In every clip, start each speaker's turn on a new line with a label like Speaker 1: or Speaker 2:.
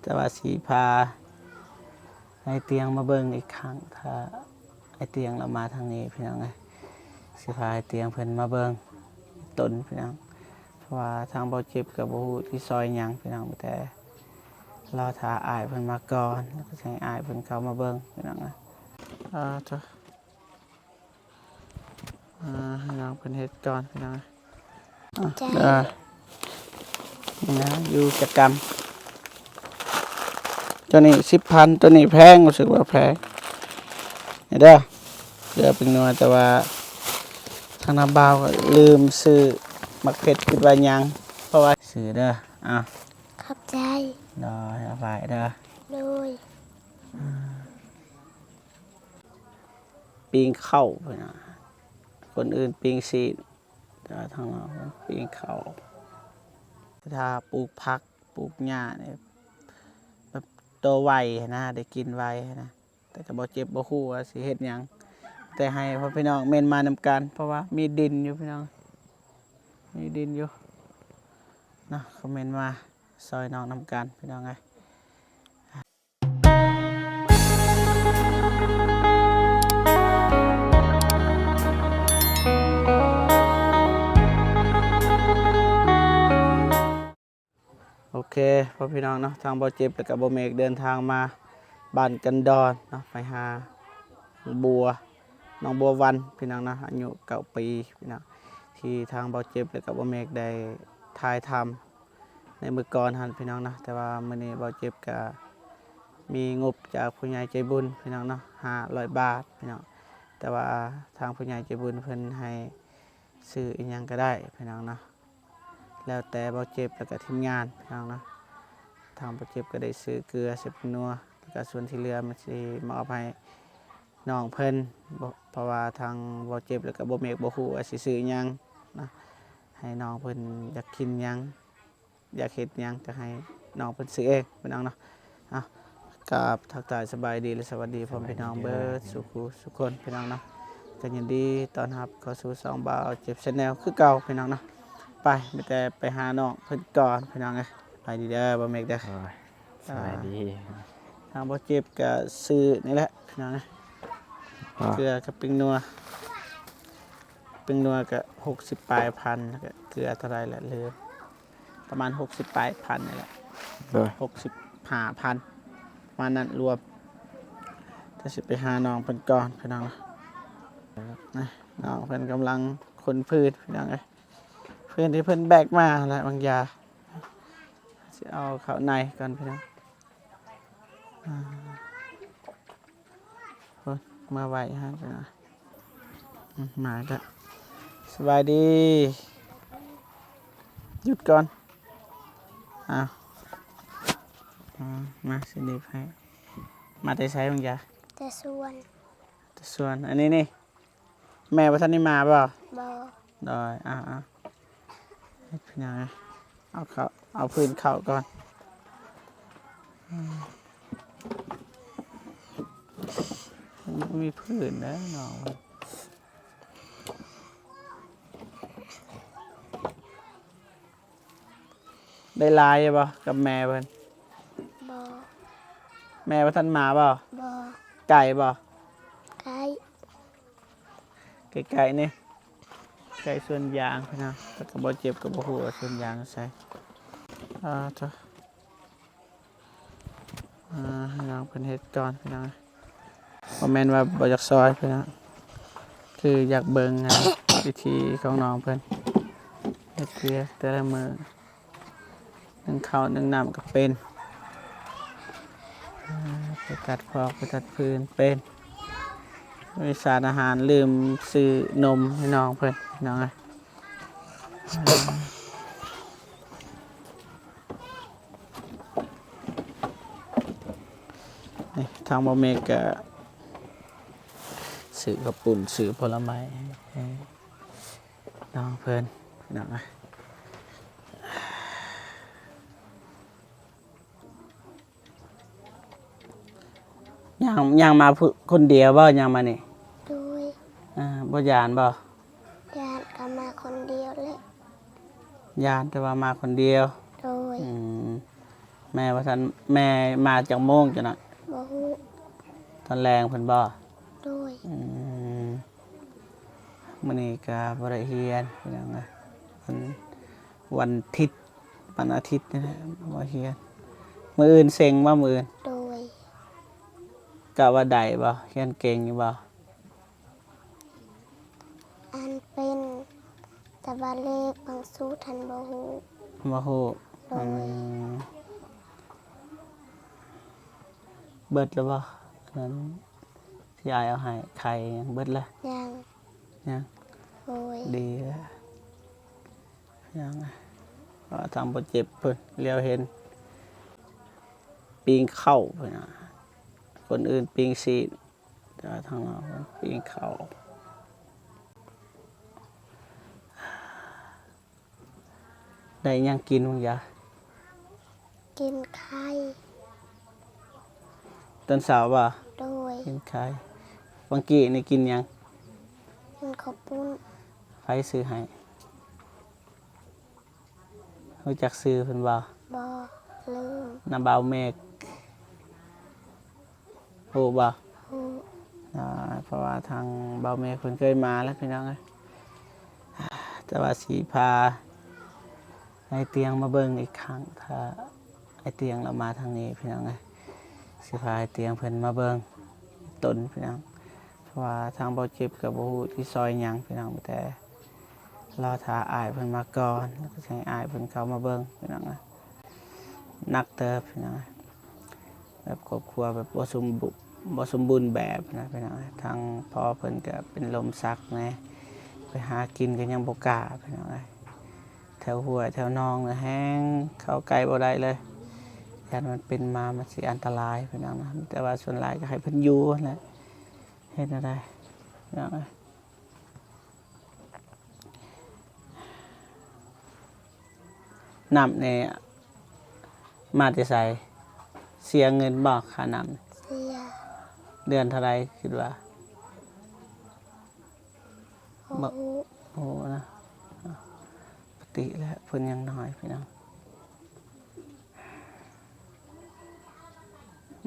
Speaker 1: แต่ว่าสีพาไอเตียงมาเบิ่งอีกครั้งถ้าไอเตียงเรามาทางนี้พี่น้องไงสีพาไอเตียงเพิ่นมาเบิ่งต้นพี่น้องเพราะว่าทางเบาเจ็บกับบ่ฮู้ที่ซอยหยังพี่น้องแต่รอท่าอ้ายเพิ่นมาก่อนแล้วก็ให้อ้ายเพิ่นเข้ามาเบิ่งพี่น้องนะจ้ะให้น้องเพิ่นเฮ็ดก่อนพี่น้องนะนี่นะอยู่จักกรรมตัวนี้10,000ตัวนี้แพงรู้สึกว่าแพงนี่เด้อเกลือเป็นนัวแต่ว่าทางน้าบ่าวก็ลืมซื้อมักเผ็ดคิดว่ายังเพราะว่าซื้อเด้อ
Speaker 2: ขอบใจ
Speaker 1: ดอยเอาไปเด้อ
Speaker 2: เลย
Speaker 1: ปิ้งข้าวพี่น้องคนอื่นปิ้งซีดแต่ทางเราปิ้งข้าวถ้าปลูกผักปลูกหญ้าเนี่ยแบบโตไวนะได้กินไวนะแต่ก็บ่เจ็บบ่ฮู้ว่าสิเฮ็ดหยังแต่ให้พ่อพี่น้องเม่นมานำกันเพราะว่ามีดินอยู่พี่น้องมีดินอยู่นะคอมเมนต์มาซอยน้องนำกันพี่น้องไงโอเคพ่อพี่น้องเนาะทางบ่เจ็บแล้วก็บ่เมกเดินทางมาบ้านกันดอนเนาะไปหาน้องบัววันพี่น้องนะอายุ9 ปีพี่น้องที่ทางบ่เจ็บแล้วก็บ่เมกได้ถ่ายทำในมื้อก่อนหั่นพี่น้องนะแต่ว่ามื้อนี้บ่เจ็บก็มีงบจากผู้ใหญ่ใจบุญพี่น้องเนาะ500 บาทพี่น้องแต่ว่าทางผู้ใหญ่ใจบุญเพิ่นให้ซื้ออีหยังก็ได้พี่น้องเนาะแล้วแต่บ่เจ็บแล้วก็ทีมงานพี่น้องนะทางบ่เจ็บก็ได้ซื้อเกลือซื้อนัวแล้วก็ส่วนที่เหลือมันสิมอบให้น้องเพิ่นเพราะว่าทางบ่เจ็บแล้วก็บ่เมกบ่ฮู้ว่าสิซื้อหยังนะให้น้องเพิ่นอยากกินหยังอยากเฮ็ดหยังก็ให้น้องเพิ่นซื้อเองพี่น้องเนาะกับทักทายสบายดีและสวัสดีพ่อพี่น้องเบิดสุขคนพี่น้องเนาะก็ยินดีต้อนรับเข้าสู่ช่องบ่าวเจ็บ Channel คือเก่าพี่น้องเนาะไปมีแต่ไปหาน้องเพิ่นก่อนพี่น้องเอ้ยไปดีเด้อบ่เมกเด้อ
Speaker 3: สวัสดี
Speaker 1: ทางบ่เจ็บก็ซื้อนี่แหละพี่น้องเอ้ยเกลือกับปิ้งนัวก็60 ปลายพันแล้วก็เกลือเท่าไรแหละเหลือประมาณ60 ปลายพันนี่แหละ65,000ประมาณนั้นรวมถ้าสิไปหาน้องเพิ่นก่อนพี่น้องนะน้องเพิ่นกำลังขนพืชพี่น้องเอ้ยเพื่อนที่เพิ่นแบกมาแล้วบางยาสิเอาเข้าในก่อนพี่น้องมาไว้ฮะพี่น้องมาแล้วสบายดีหยุดก่อนมาสิดีให้มาแต่ใช้บางยา
Speaker 2: แต่
Speaker 1: ส่วนอันนี้นี่แม่ว่าท่านนี่มาเปล่า
Speaker 2: บ่
Speaker 1: ได้พี่น้องเอาพื้นเข่าก่อนมีพื้นนะน้องได้ลายป่ะกับแม่เพิ่น
Speaker 2: บ่
Speaker 1: แม่ว่าท่านมาเปล่า
Speaker 2: บ่
Speaker 1: ไก่ป่ะ
Speaker 2: ไก่
Speaker 1: ไก่นี่ไก่ส่วนยางพี่น้องแต่ก็บ่เจ็บก็บ่ฮู้ว่าส่วนยางใส่จ้ะให้น้องเพิ่นเฮ็ดก่อนพี่น้องบ่แม่นว่าบ่อยากซอยพี่น้องคืออยากเบิ่งวิธีของน้องเพิ่นเฮ็ดเกลือแต่ละมื้อนึ่งข้าวนึ่งน้ำก็เป็นไปตัดพอกไปตัดพื้นเป็นมีสารอาหารลืมซื้อนมให้น้องเพิ่นน้องนี่ทางบ่เมกก็ซื้อกระปุ่นซื้อผลไม้น้องเพิ่นน้องย่างมาคนเดียวบ่ย่างมานี่
Speaker 2: ด้วย
Speaker 1: บ่ยานบ่
Speaker 2: ยานก็มาคนเดียวเลย
Speaker 1: ยานแต่ว่ามาคนเดียว
Speaker 2: ด้วย
Speaker 1: แม่ว่าท่านแม่มาจากโมงจ้ะน่ะ
Speaker 2: บ่ฮู้
Speaker 1: ตอนแรงเพิ่นบ่
Speaker 2: โดย
Speaker 1: มื้อนี้ก็บ่ได้เรียนพี่น้องเอ้ยวันอาทิตย์วันอาทิตย์นี่แหละบ่เรียนมื้ออื่นเซ็งบ่มื้ออื่น
Speaker 2: โดย
Speaker 1: กะว่าได้บ่เรียนเก่งอยู่บ่
Speaker 2: อันเป็นแต่ว่าเลขบางสูตรทันบ่ฮู้
Speaker 1: บ่ฮู้
Speaker 2: โดย
Speaker 1: เบิดแล้วบ่นั้นที่อายเอาให้ไข่ยังเบิดแล้ว
Speaker 2: ยัง
Speaker 1: ยัง
Speaker 2: โดย
Speaker 1: ดีแล้วยังก็ทำบ่เจ็บเพิ่นเลียวเห็นปีงเข้าเพิ่นน่ะคนอื่นปีงซีนแต่ว่าทางเราเพิ่นปีงเข้าได้หยังกินมึงยะ
Speaker 2: กินไข่
Speaker 1: ตอนเช้าบ่
Speaker 2: โดย
Speaker 1: กินไข่บางกี้นี่กินหยัง
Speaker 2: กินข้าวปุ้น
Speaker 1: ไผซื้อให้รู้จักซื้อเพิ่นบ่
Speaker 2: บ่ลืม
Speaker 1: น้าบ่าวเมฆโอ้บ่
Speaker 2: ฮู้
Speaker 1: เพราะว่าทางบ่าวเมฆเพิ่นเคยมาแล้วพี่น้องเอ้ยแต่ว่าสิพาไอ้เตียงมาเบิ่งอีกครั้งถ้าไอ้เตียงเรามาทางนี้พี่น้องเอ้ยสิพาไอ้เตียงเพิ่นมาเบิ่งต้นพี่น้องเพราะว่าทางบ่เจ็บก็บ่ฮู้ที่ซอยหยังพี่น้องแต่รอท่าอ้ายเพิ่นมาก่อนแล้วก็สิให้อ้ายเพิ่นเข้ามาเบิ่งพี่น้องเอ้ยนักเติบพี่น้องเอ้ยแบบครอบครัวแบบบ่สมบูรณ์แบบนะพี่น้องเอ้ยทางพ่อเพิ่นก็เป็นลมชักแหน่ไปหากินก็ยังบ่กล้าพี่น้องเอ้ยแถวห้วยแถวหนองน่ะแห้งเข้าใกล้บ่ได้เลยยันมันเป็นมามันสิอันตรายพี่น้องนะแต่ว่าส่วนหลายก็ให้เพิ่นอยู่นั่นแหละเฮ็ดอะไรพี่น้องเอ้ยน้ำเนี่ยมาแต่ไสเสียเงินบ่ค่าน้ำ
Speaker 2: เสีย
Speaker 1: เดือนเท่าไรคิดว่า
Speaker 2: บ่ฮู้
Speaker 1: โอ้นะปกติแล้วเพิ่นยังน้อยพี่น้อง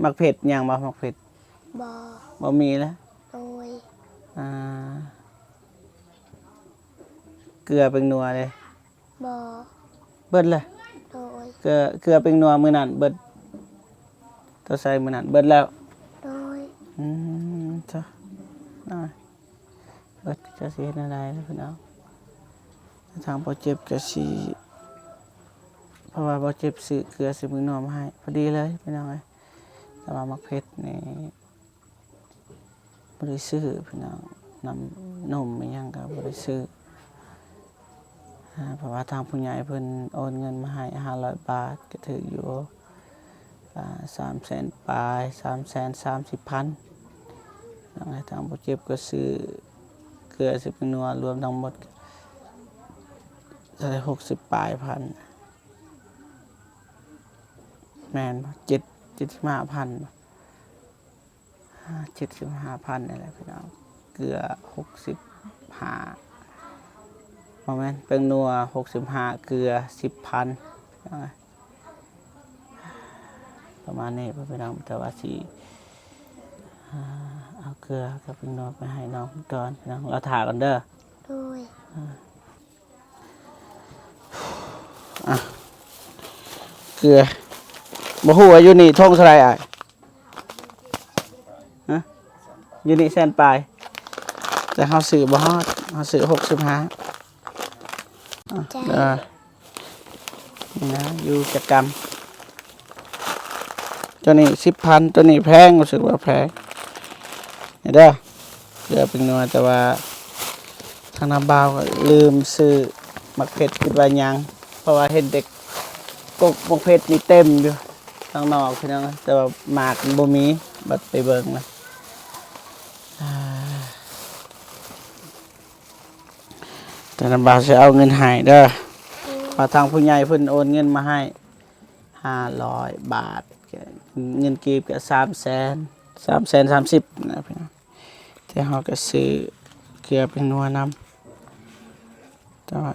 Speaker 1: มักเผ็ดยังบ่มักเผ็ด
Speaker 2: บ่
Speaker 1: บ่มีแล้ว
Speaker 2: โดย
Speaker 1: อ่าเกลือเป็นนัวเลย
Speaker 2: บ่
Speaker 1: เบิดเลย
Speaker 2: โดย
Speaker 1: เกลือเป็นนัวมื้อนั้นเบิดตัวใส่มื้อนั้นเบิดแล้ว
Speaker 2: โดย
Speaker 1: จ้ะน้อยเบิดจะสิเฮ็ดอะไรแล้วพี่น้องทางบ่เจ็บก็สิเพราะว่าบ่เจ็บซื้อเกลือซื้อมื้อนัวมาให้พอดีเลยพี่น้องเอ้ยแต่ว่ามักเผ็ดนี่บ่ได้ซื้อพี่น้องน้ำนมอิหยังก็บ่ได้ซื้อเพราะว่าทางผู้ใหญ่เพิ่นโอนเงินมาให้500 บาทก็ถืออยู่300,000ปลาย330,000ทางบ่เจ็บก็ซื้อเกลือซื้อเป็นนัวรวมทั้งหมดก็ได้60ปลายพันแม่นบ่75,000 75,000นี่แหละพี่น้องเกลือ65บ่แม่นเป็นนัว65เกลือ 10,000ประมาณนี้พี่น้องแต่ว่าสิเอาเกลือกับเป็นนัวไปให้น้องก่อนพี่น้องเราถ่ากันเด้อ
Speaker 2: โดย
Speaker 1: เกลือบ่ฮู้ว่าอยู่นี่ทงเท่าไหร่อ้ายฮะอยู่นี่แสนปลายแต่เฮาซื้อบ่ฮอดเฮาซื้อ65
Speaker 2: ใจ
Speaker 1: นี่นะอยู่จักกรรมตัวนี้ 10,000 ตัวนี้แพงรู้สึกว่าแพงนี่เด้อเกลือเป็นนัวแต่ว่าทางน้ำบ่าวก็ลืมซื้อมักเผ็ดคิดว่ายังเพราะว่าเห็นเด็กกกมักเผ็ดนี่เต็มอยู่ข้างนอกพี่น้องแต่ว่าหมากมันบ่มีบัดไปเบิ่งนะแต่น้ำบ่าวสิเอาเงินให้เด้อพอทางผู้ใหญ่เพิ่นโอนเงินมาให้500 บาทเงินกีบก็330,000นะพี่น้องแต่เฮาก็ซื้อเกลือเป็นนัวนำแต่ว่า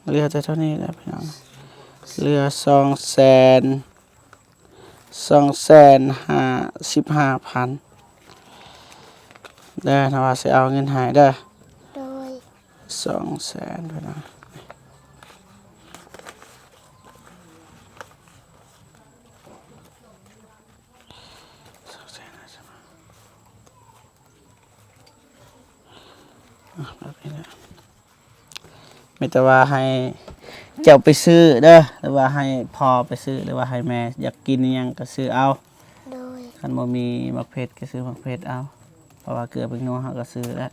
Speaker 1: เหลือแต่เท่านี้แหละพี่น้องเหลือ200,000 255,000เด้อถ้าว่าสิเอาเงินให้เด้อ
Speaker 2: โดย
Speaker 1: 200,000พี่น้องไม่แต่ว่าให้เจ้าไปซื้อเด้อหรือว่าให้พ่อไปซื้อหรือว่าให้แม่อยากกินอิหยังก็ซื้อเอา
Speaker 2: โดย
Speaker 1: คันบ่มีมักเผ็ดก็ซื้อมักเผ็ดเอาเพราะว่าเกลือเป็นนัวเฮาก็ซื้อแล้ว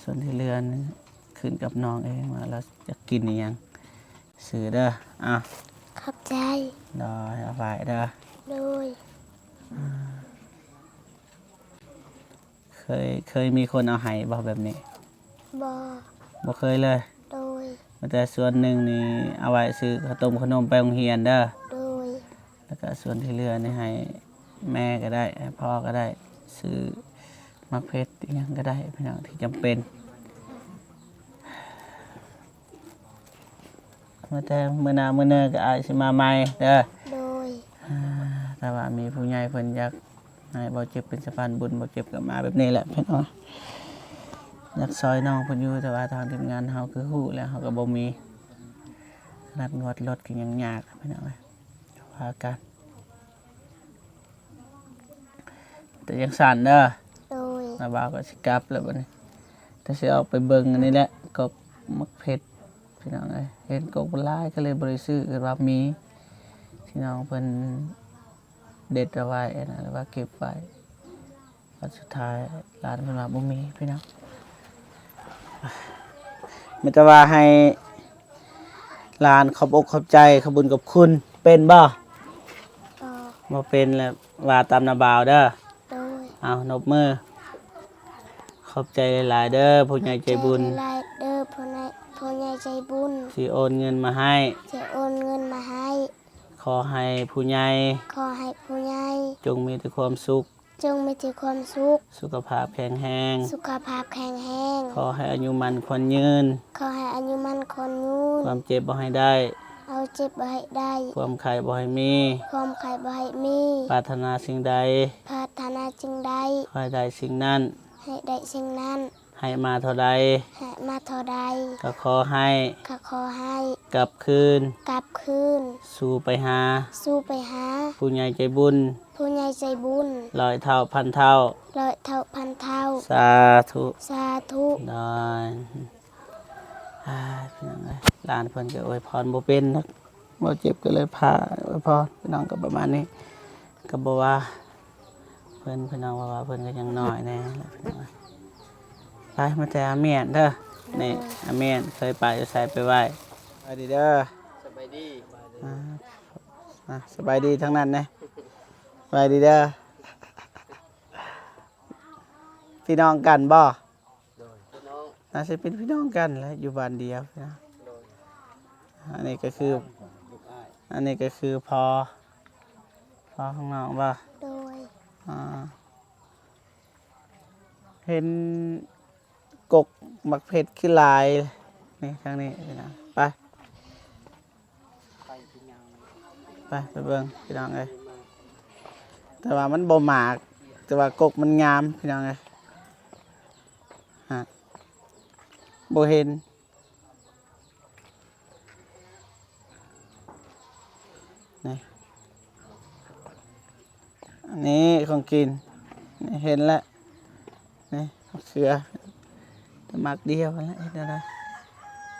Speaker 1: ส่วนที่เหลือนี่ขึ้นกับน้องเองว่าเราอยากกินอิหยังซื้อเด้ออ่ะ
Speaker 2: ขอบใจ
Speaker 1: ดอยเอาไว้เด้อ
Speaker 2: โดย
Speaker 1: เคยมีคนเอาให้บ่แบบนี้
Speaker 2: บอ
Speaker 1: บ่เคยเลย
Speaker 2: โดย
Speaker 1: แต่ส่วนหนึ่งนี่เอาไว้ซื้อข้าวต้มขนมไปโรงเรียนเด้อ
Speaker 2: โดย
Speaker 1: แล้วก็ส่วนที่เหลือนี่ให้แม่ก็ได้ให้พ่อก็ได้ซื้อมักเผ็ดอิหยังก็ได้พี่น้องที่จำเป็นแต่มื้อหน้ามื้อเนึงก็อาจสิมาใหม่เด้อ
Speaker 2: โดย
Speaker 1: ถ้าว่ามีผู้ใหญ่เพิ่นอยากให้บ่เจ็บเป็นสะพานบุญบ่เจ็บก็มาแบบนี้แหละพี่น้องอยากซอยน้องเพิ่นอยู่แต่ว่าทางทีมงานเฮาคือฮู้แล้วเฮาก็บ่มีนัดนวดรถก็ยังยากพี่น้องว่ากันแต่ยังสั่นเด้อ
Speaker 2: โดย
Speaker 1: นาบ่าวก็สิกลับแล้วบัดนี้แต่สิเอาไปเบิ่งอันนี้แหละกบมักเผ็ดพี่น้องเอ้ยเห็นกบหลายก็เลยบ่ได้ซื้อคือว่ามีพี่น้องเพิ่นเด็ดเอาไว้นะหรือว่าเก็บไว้วันสุดท้ายร้านเพิ่นว่าบ่มีพี่น้องมีแต่ว่าให้ร้านขอบอกขอบใจขอบบุญกับคุณเป็นบ่
Speaker 2: บอ
Speaker 1: บ่เป็นแล้วว่าตามนาบ่าวเด้อ
Speaker 2: โดย
Speaker 1: เอานบมือขอบใจหลายๆเด้อผู้ใหญ่ใจบุญ
Speaker 2: ใจหลายเด้อพ่อใหญ่ใจบุญ
Speaker 1: สิโอนเงินมาให้
Speaker 2: จะโอนเงินมาให้
Speaker 1: ขอให้ผู้ใหญ่
Speaker 2: ขอให้ผู้ใหญ่
Speaker 1: จงมีแต่ความสุข
Speaker 2: จงมีแต่ความสุข
Speaker 1: สุขภาพแข็งแรง
Speaker 2: สุขภาพแข็งแรง
Speaker 1: ขอให้อายุมันคนยืน
Speaker 2: ขอให้อายุมั่นคนยืน
Speaker 1: ความเจ็บบ่ให้ได้
Speaker 2: เอาเจ็บบ่ให้ได้
Speaker 1: ความไข้บ่ให้มี
Speaker 2: ความไข่บ่ให้มี
Speaker 1: ปรารถนาสิ่งใด
Speaker 2: ปรารถนาจึงใด
Speaker 1: ขอให้ได้สิ่งนั้น
Speaker 2: ให้ได้สิ่งนั้น
Speaker 1: ให้มาเท่าใด
Speaker 2: ให้มาเท่าใด
Speaker 1: ก็ขอให้
Speaker 2: ก็ขอให้
Speaker 1: กลับคืน
Speaker 2: กลับคืน
Speaker 1: สู่ไปหา
Speaker 2: สู้ไปหา
Speaker 1: ผู้ใหญ่ใจบุญ
Speaker 2: ผู้ใหญ่ใจบุญ
Speaker 1: ร้อยเท่าพันเท่า
Speaker 2: ร้อยเท่าพันเท่า
Speaker 1: สาธุ
Speaker 2: สาธุ
Speaker 1: ได้พี่น้องเอ้ยหลานเพิ่นก็อวยพรบ่เป็นนักบ่เจ็บก็เลยพาอวยพรพี่น้องก็ประมาณนี้ก็บ่ว่าเพิ่นพี่น้องว่าเพิ่นก็ยังน้อยแน่แหละพี่น้องเอ้ยไปมาแต่อาเมียนเด้อนี่อาเมียนเคยไปจะใส่ไปไหว้สบายดีเด้อ
Speaker 3: สบายดี
Speaker 1: สบายดีทั้งนั้นนะสบายดีเด้อพี่น้องกันบ่
Speaker 3: โดยพี่น้อง
Speaker 1: น่าจะเป็นพี่น้องกันแหล้วอยู่บ้านเดียวนะ
Speaker 3: โดย
Speaker 1: อันนี้ก็คือ
Speaker 3: ลูกอ้าย
Speaker 1: อันนี้ก็คือพอข้างนอกบ่
Speaker 2: โดย
Speaker 1: อ่าเห็นกกมักเพชรขึ้นลายนี่ทางนี้นะไป
Speaker 3: ไปที่ยัง
Speaker 1: ไปเบิ่งพี่น้องเอ้ยแต่ว่ามันบ่หมากแต่ว่ากกมันงามพี่น้องเอ้ยฮะบ่เห็นนี่อันนี้ของกินนี่เห็นแล้วนี่มะเขือแต่หมักเดียวแล้วเห็นอะไร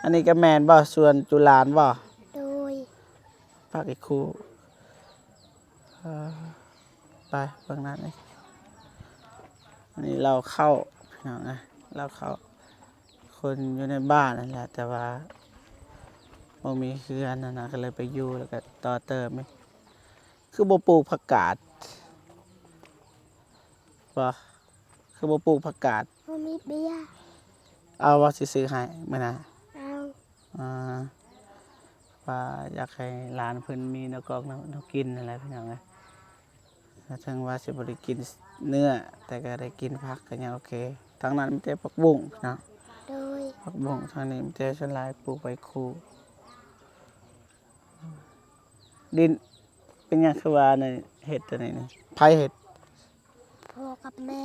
Speaker 1: อันนี้ก็แมนบ่ส่วนจุฬานบ่
Speaker 2: โดย
Speaker 1: ภาคอีกครูไปเบิ่งนั้นเลยอันนี้เราเข้าพี่น้องนะเราเข้าคนอยู่ในบ้านนั่นแหละแต่ว่าบ่มีเคือนนั่นนะก็เลยไปอยู่แล้วก็ต่อเติมไหมคือบ่ปลูกผักกาดบ่คือบ่ปลูกผักกาด
Speaker 2: บ่มีเบียร์
Speaker 1: เอาว่าสิซื้อให้มื้อน่ะ
Speaker 2: เอา
Speaker 1: อ่าว่าอยากให้หลานเพิ่นมีแนวกอกแนวกินอะไรพี่น้องเอ้ยถ้าถึงว่าสิบ่ได้กินเนื้อแต่ก็ได้กินผักก็ยังโอเคทางนั้นมีแต่ผักบุ้งพี่น้อง
Speaker 2: โดย
Speaker 1: ผักบุ้งทางนี้มีแต่ส่วนหลายปลูกไว้คู่ดิน เป็นหยังคือว่าในเฮ็ดตัวนี้นี่ไผเฮ็ด
Speaker 2: พ่อกับแม่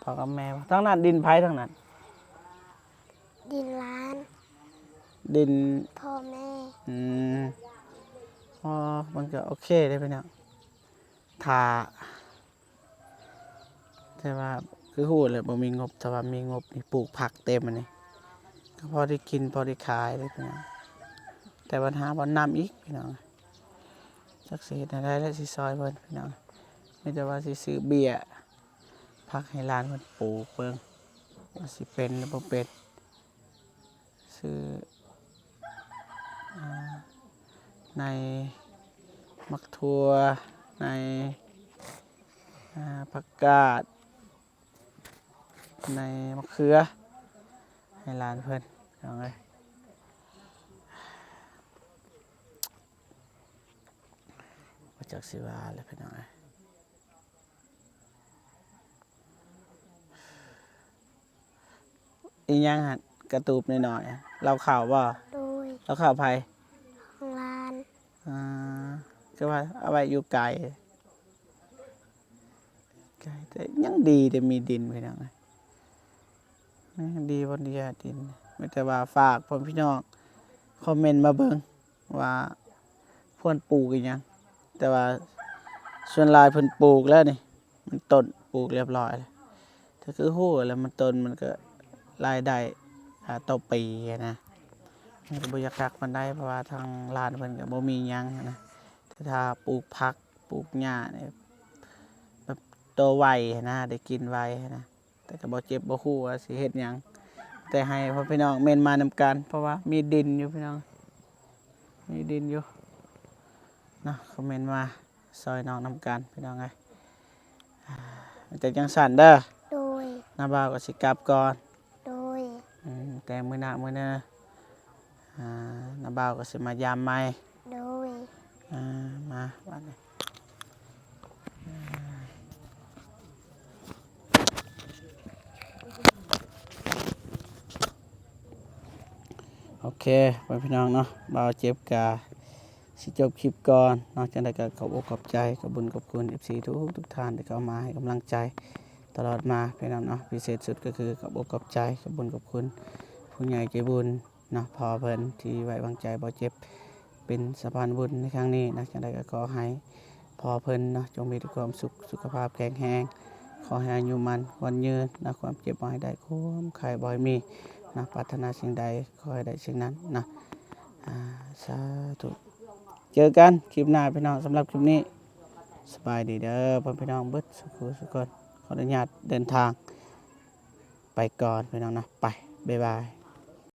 Speaker 1: พ่อกับแม่บ่ทั้งนั้นดินไผทั้งนั้น
Speaker 2: ดินล้าน
Speaker 1: ดิน
Speaker 2: พ่อแม่
Speaker 1: อืมอ๋อมันก็โอเคได้พี่น้องถ้าแต่ว่าคือฮู้แหละบ่มีงบถ้าว่ามีงบนี่ปลูกผักเต็มอันนี้ก็พอได้กินพอได้ขายเลยพี่น้องแต่ปัญหาบ่น้ำอีกพี่น้องจักสิเฮ็ดให้ได้แล้วสิซอยเพิ่นพี่น้องมีแต่ว่าสิซื้อเบี้ยผักให้หลานเพิ่นปลูกเบิ่งว่าสิเป็นหรือบ่เป็นซื้ออ่าในมักทั่วในผักกาดในมะเขือให้หลานเพิ่นเอาไงมาจากสิวาเลยเพิ่นเอาไงอีหยังหั่นกระตูบหน่อยๆเราข่าวบ่
Speaker 2: โดย
Speaker 1: เราข่าวไผ
Speaker 2: ของลาน
Speaker 1: อ่าคือว่าเอาไว้อยู่ไกลไกลแต่ยังดีแต่มีดินเพิ่นเอาไงยังดีบ่ดีอะดินมีแต่ว่าฝากพ่อพี่น้องคอมเมนต์มาเบิ่งว่าเพิ่นปลูกอีหยังแต่ว่าส่วนหลายเพิ่นปลูกแล้วนี่มันต้นปลูกเรียบร้อยแล้วถ้าคือฮู้แล้วมันต้นมันก็รายได้ต่อปีอะนะมันก็บ่อยากคักปานใดเพราะว่าทางร้านเพิ่นก็บ่มีหยังอะนะแต่ถ้าปลูกผักปลูกหญ้านี่แบบโตไวอะนะได้กินไวอะนะแต่ก็บ่เจ็บบ่ฮู้ว่าสิเฮ็ดหยังแต่ให้พ่อพี่น้องเม่นมานำกันเพราะว่ามีดินอยู่พี่น้องมีดินอยู่นะคอมเมนต์มาซอยน้องนำกันพี่น้องเอ้ยแต่จังสั่นเด้อ
Speaker 2: โดย
Speaker 1: น้าบ่าวก็สิกลับก่อน
Speaker 2: โดย
Speaker 1: แต่มื้อหน้าน้าบ่าวก็สิมายามใหม่
Speaker 2: โดย
Speaker 1: มาบัดนี้โอเคไปพี่น้องเนาะบ่าวเจ็บกะสิจบคลิปก่อนนอกจากนั้นก็ขอบอกขอบใจขอบคุญขอบคุณ FC ทุกท่านที่เข้ามาให้กำลังใจตลอดมาพี่น้องเนาะพิเศษสุดก็คือขอบอกขอบใจขอบคุญขอบคุณผู้ใหญ่ใจบุญเนาะพอเพิ่นที่ไว้วางใจบ่าวเจ็บเป็นสะพานบุญในครั้งนี้นะจังไดก็ขอให้พอเพิ่นเนาะจงมีแต่ความสุขสุขภาพแข็งแรงขอให้อายุมันวันยืนนะความเจ็บบ่ให้ได้ความไข้บ่ให้มีนะปรารถนาสิ่งใดขอให้ได้สิ่งนั้นนะสาธุเจอกันคลิปหน้าพี่น้องสำหรับคลิปนี้สบายดีเด้อพ่อพี่น้องเบิดสุขสุขคนขออนุญาตเดินทางไปก่อนพี่น้องนะไปบ๊ายบาย